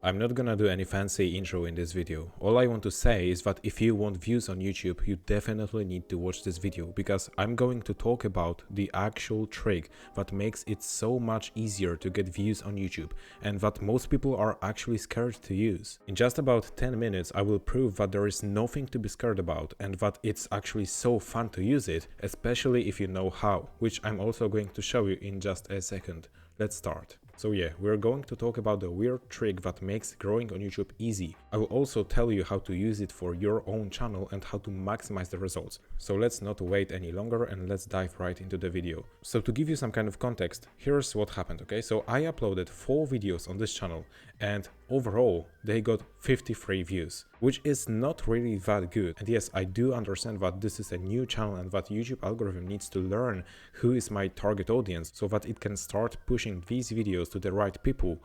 I'm not gonna do any fancy intro in this video. All I want to say is that if you want views on YouTube, you definitely need to watch this video, because I'm going to talk about the actual trick that makes it so much easier to get views on YouTube and that most people are actually scared to use. In just about 10 minutes, I will prove that there is nothing to be scared about and that it's actually so fun to use it, especially if you know how, which I'm also going to show you in just a second. Let's start. So yeah, we're going to talk about the weird trick that makes growing on YouTube easy. I will also tell you how to use it for your own channel and how to maximize the results. So let's not wait any longer and let's dive right into the video. So to give you some kind of context, here's what happened, okay? So I uploaded 4 videos on this channel and overall they got 53 views, which is not really that good. And yes, I do understand that this is a new channel and that YouTube algorithm needs to learn who is my target audience so that it can start pushing these videos to the right people.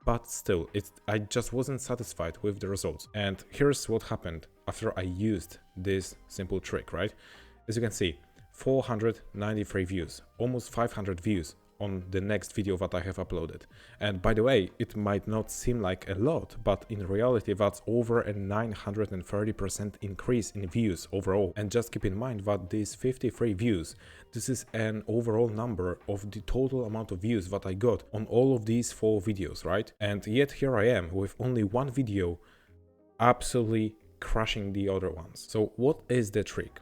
But still, I just wasn't satisfied with the results. And here's what happened after I used this simple trick, right? As you can see, 493 views, almost 500 views on the next video that I have uploaded. And by the way, it might not seem like a lot, but in reality that's over a 930% increase in views overall. And just keep in mind that these 53 views, this is an overall number of the total amount of views that I got on all of these 4 videos, right? And yet here I am with only one video absolutely crushing the other ones. So what is the trick?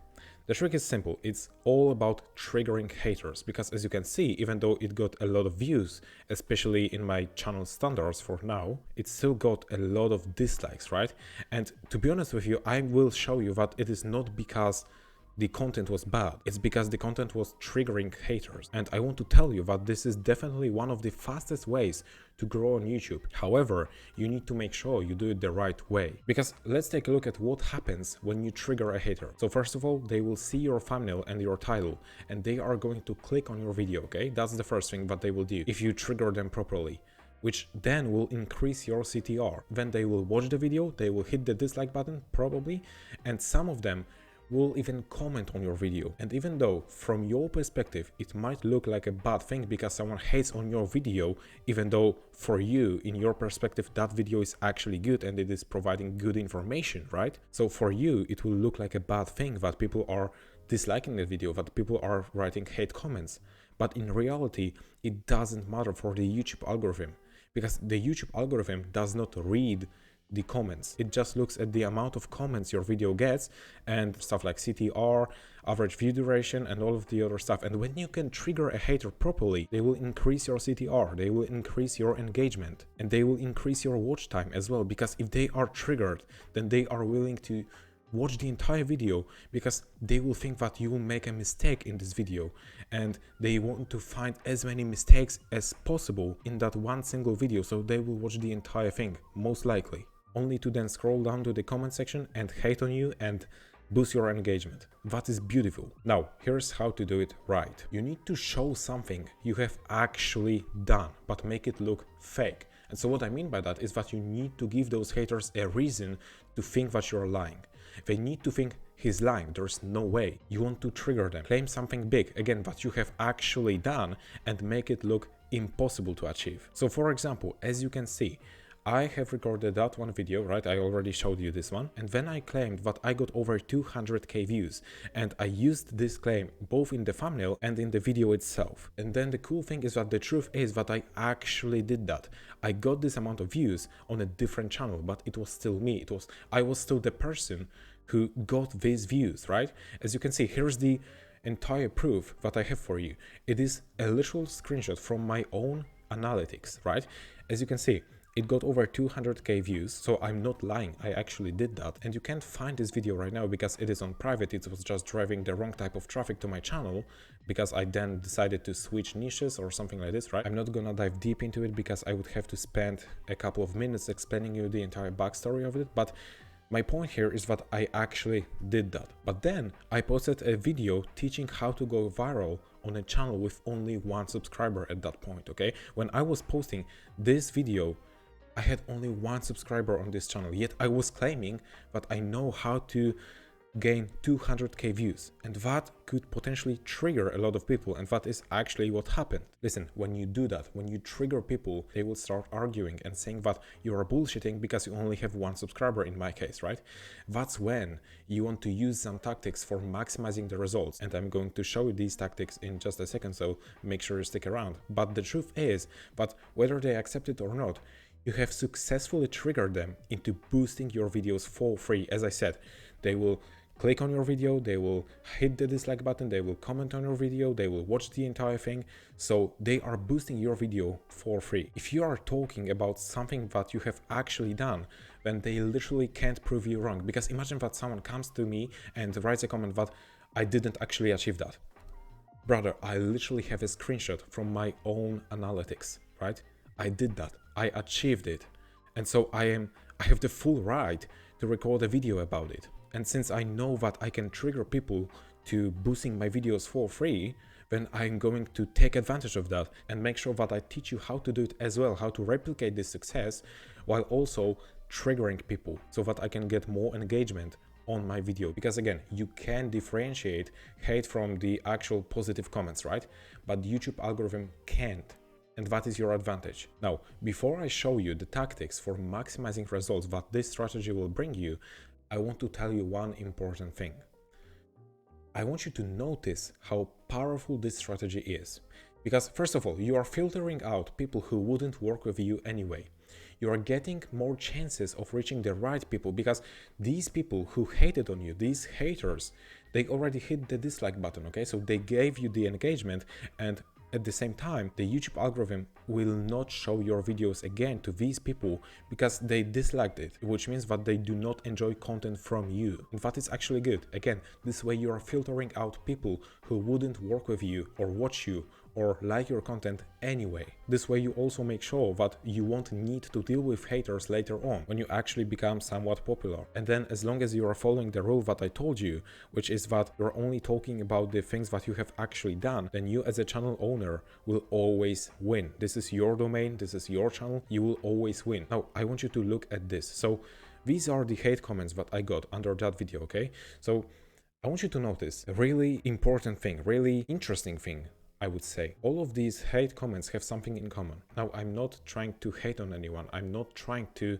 The trick is simple. It's all about triggering haters, because as you can see, even though it got a lot of views, especially in my channel standards for now, it still got a lot of dislikes, right? And to be honest with you, I will show you that it is not because the content was bad, it's because the content was triggering haters. And I want to tell you that this is definitely one of the fastest ways to grow on YouTube. However, you need to make sure you do it the right way, because let's take a look at what happens when you trigger a hater. So first of all, they will see your thumbnail and your title and they are going to click on your video, okay? That's the first thing that they will do if you trigger them properly, which then will increase your CTR. Then they will watch the video, they will hit the dislike button probably, and some of them will even comment on your video. And even though from your perspective it might look like a bad thing because someone hates on your video, even though for you, in your perspective, that video is actually good and it is providing good information, right? So for you it will look like a bad thing that people are disliking the video, that people are writing hate comments. But in reality it doesn't matter for the YouTube algorithm, because the YouTube algorithm does not read the comments. It just looks at the amount of comments your video gets and stuff like CTR, average view duration, and all of the other stuff. And when you can trigger a hater properly, they will increase your CTR, they will increase your engagement, and they will increase your watch time as well, because if they are triggered, then they are willing to watch the entire video, because they will think that you will make a mistake in this video and they want to find as many mistakes as possible in that one single video, so they will watch the entire thing, most likely, only to then scroll down to the comment section and hate on you and boost your engagement. That is beautiful. Now, here's how to do it right. You need to show something you have actually done, but make it look fake. And so what I mean by that is that you need to give those haters a reason to think that you're lying. They need to think he's lying, there's no way. You want to trigger them. Claim something big, again, that you have actually done, and make it look impossible to achieve. So for example, as you can see, I have recorded that one video, right? I already showed you this one. And then I claimed that I got over 200k views. And I used this claim both in the thumbnail and in the video itself. And then the cool thing is that the truth is that I actually did that. I got this amount of views on a different channel, but it was still me. I was still the person who got these views, right? As you can see, here's the entire proof that I have for you. It is a literal screenshot from my own analytics, right? As you can see, it got over 200k views, so I'm not lying, I actually did that. And you can't find this video right now because it is on private. It was just driving the wrong type of traffic to my channel, because I then decided to switch niches or something like this, right? I'm not gonna dive deep into it because I would have to spend a couple of minutes explaining you the entire backstory of it, but my point here is that I actually did that. But then I posted a video teaching how to go viral on a channel with only 1 subscriber at that point, okay? When I was posting this video, I had only 1 subscriber on this channel, yet I was claiming that I know how to gain 200k views, and that could potentially trigger a lot of people, and that is actually what happened. Listen, when you do that, when you trigger people, they will start arguing and saying that you are bullshitting because you only have 1 subscriber in my case, right? That's when you want to use some tactics for maximizing the results, and I'm going to show you these tactics in just a second, so make sure you stick around. But the truth is that whether they accept it or not, you have successfully triggered them into boosting your videos for free. As I said, they will click on your video, they will hit the dislike button, they will comment on your video, they will watch the entire thing. So they are boosting your video for free. If you are talking about something that you have actually done, then they literally can't prove you wrong. Because imagine that someone comes to me and writes a comment that I didn't actually achieve that. Brother, I literally have a screenshot from my own analytics, right? I did that, I achieved it. And so I have the full right to record a video about it. And since I know that I can trigger people to boosting my videos for free, then I'm going to take advantage of that and make sure that I teach you how to do it as well, how to replicate this success while also triggering people so that I can get more engagement on my video. Because again, you can differentiate hate from the actual positive comments, right? But the YouTube algorithm can't. And that is your advantage. Now, before I show you the tactics for maximizing results that this strategy will bring you, I want to tell you one important thing. I want you to notice how powerful this strategy is. Because first of all, you are filtering out people who wouldn't work with you anyway. You are getting more chances of reaching the right people because these people who hated on you, these haters, they already hit the dislike button, okay? So they gave you the engagement, and at the same time, the YouTube algorithm will not show your videos again to these people because they disliked it, which means that they do not enjoy content from you. And that is actually good. Again, this way you are filtering out people who wouldn't work with you or watch you or like your content anyway. This way you also make sure that you won't need to deal with haters later on when you actually become somewhat popular. And then as long as you are following the rule that I told you, which is that you're only talking about the things that you have actually done, then you as a channel owner will always win. This is your domain, this is your channel, you will always win. Now I want you to look at this. So these are the hate comments that I got under that video, okay? So I want you to notice a really important thing, really interesting thing. I would say all of these hate comments have something in common. Now, I'm not trying to hate on anyone. I'm not trying to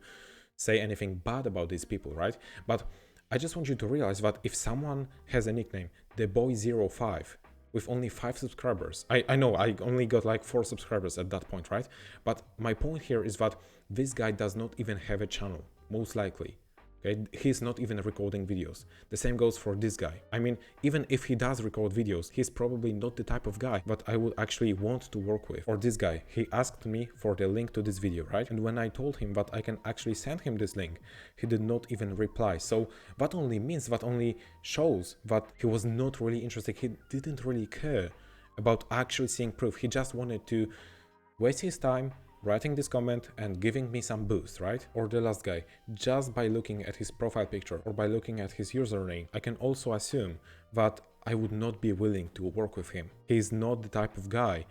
say anything bad about these people, right? But I just want you to realize that if someone has a nickname, TheBoy05, with only 5 subscribers, I know I only got like 4 subscribers at that point, right? But my point here is that this guy does not even have a channel, most likely. Okay, he's not even recording videos. The same goes for this guy. I mean, even if he does record videos, he's probably not the type of guy that I would actually want to work with. Or this guy, he asked me for the link to this video, right? And when I told him that I can actually send him this link, he did not even reply. So that only shows that he was not really interested. He didn't really care about actually seeing proof. He just wanted to waste his time writing this comment and giving me some boost, right? Or the last guy, just by looking at his profile picture or by looking at his username, I can also assume that I would not be willing to work with him. He is not the type of guy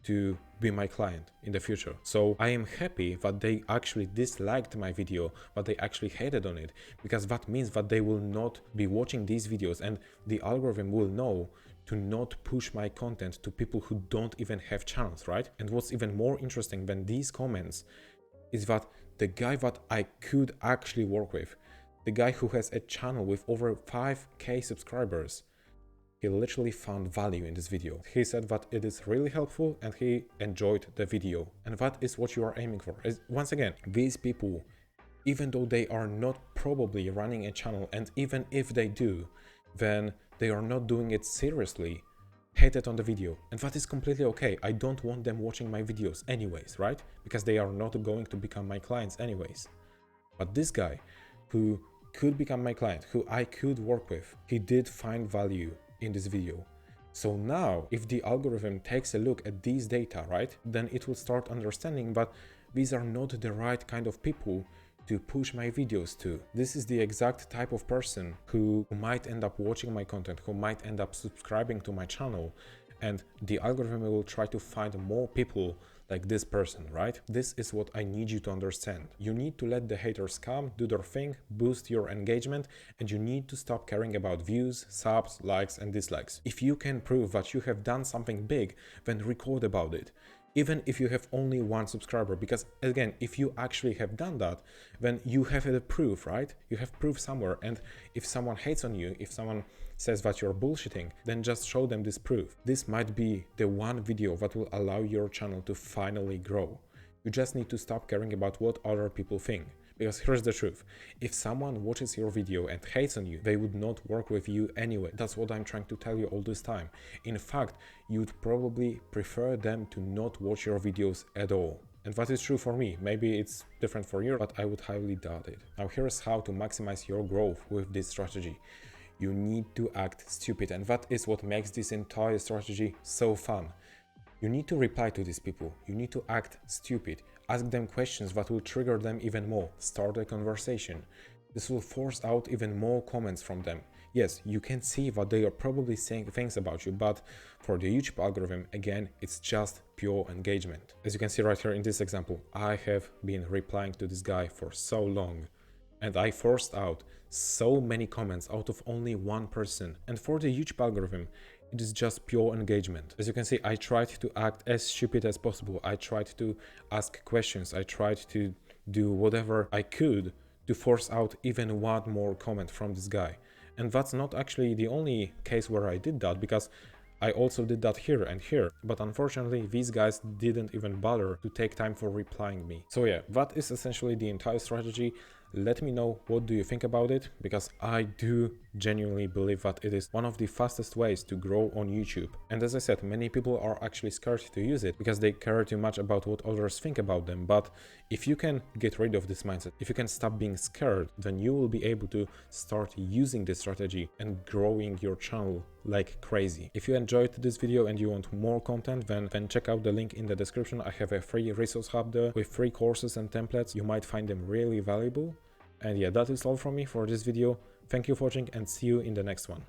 to be my client in the future. So I am happy that they actually disliked my video, but they actually hated on it, because that means that they will not be watching these videos and the algorithm will know to not push my content to people who don't even have channels, right? And what's even more interesting than these comments is that the guy that I could actually work with, the guy who has a channel with over 5k subscribers, he literally found value in this video. He said that it is really helpful and he enjoyed the video. And that is what you are aiming for. Once again, these people, even though they are not probably running a channel, and even if they do, then they are not doing it seriously, hated on the video. And that is completely okay. I don't want them watching my videos anyways, right? Because they are not going to become my clients anyways. But this guy who could become my client, who I could work with, he did find value in this video. So now if the algorithm takes a look at these data, right, then it will start understanding that these are not the right kind of people to push my videos to. This is the exact type of person who might end up watching my content, who might end up subscribing to my channel, and the algorithm will try to find more people like this person, right? This is what I need you to understand. You need to let the haters come, do their thing, boost your engagement, and you need to stop caring about views, subs, likes, and dislikes. If you can prove that you have done something big, then record about it. Even if you have only one subscriber, because again, if you actually have done that, then you have a proof, right? You have proof somewhere. And if someone hates on you, if someone says that you're bullshitting, then just show them this proof. This might be the one video that will allow your channel to finally grow. You just need to stop caring about what other people think. Because here's the truth, if someone watches your video and hates on you, they would not work with you anyway. That's what I'm trying to tell you all this time. In fact, you'd probably prefer them to not watch your videos at all. And that is true for me. Maybe it's different for you, but I would highly doubt it. Now here's how to maximize your growth with this strategy. You need to act stupid, and that is what makes this entire strategy so fun. You need to reply to these people. You need to act stupid. Ask them questions that will trigger them even more. Start a conversation. This will force out even more comments from them. Yes, you can see that they are probably saying things about you, but for the YouTube algorithm, again, it's just pure engagement. As you can see right here in this example, I have been replying to this guy for so long, and I forced out so many comments out of only one person. And for the YouTube algorithm, it is just pure engagement. As you can see, I tried to act as stupid as possible. I tried to ask questions. I tried to do whatever I could to force out even one more comment from this guy. And that's not actually the only case where I did that, because I also did that here and here, but unfortunately these guys didn't even bother to take time for replying me. So yeah, that is essentially the entire strategy. Let me know what do you think about it, because I do genuinely believe that it is one of the fastest ways to grow on YouTube. And as I said, many people are actually scared to use it because they care too much about what others think about them. But if you can get rid of this mindset, if you can stop being scared, then you will be able to start using this strategy and growing your channel like crazy. If you enjoyed this video and you want more content, then check out the link in the description. I have a free resource hub there with free courses and templates. You might find them really valuable. And yeah, that is all from me for this video. Thank you for watching and see you in the next one.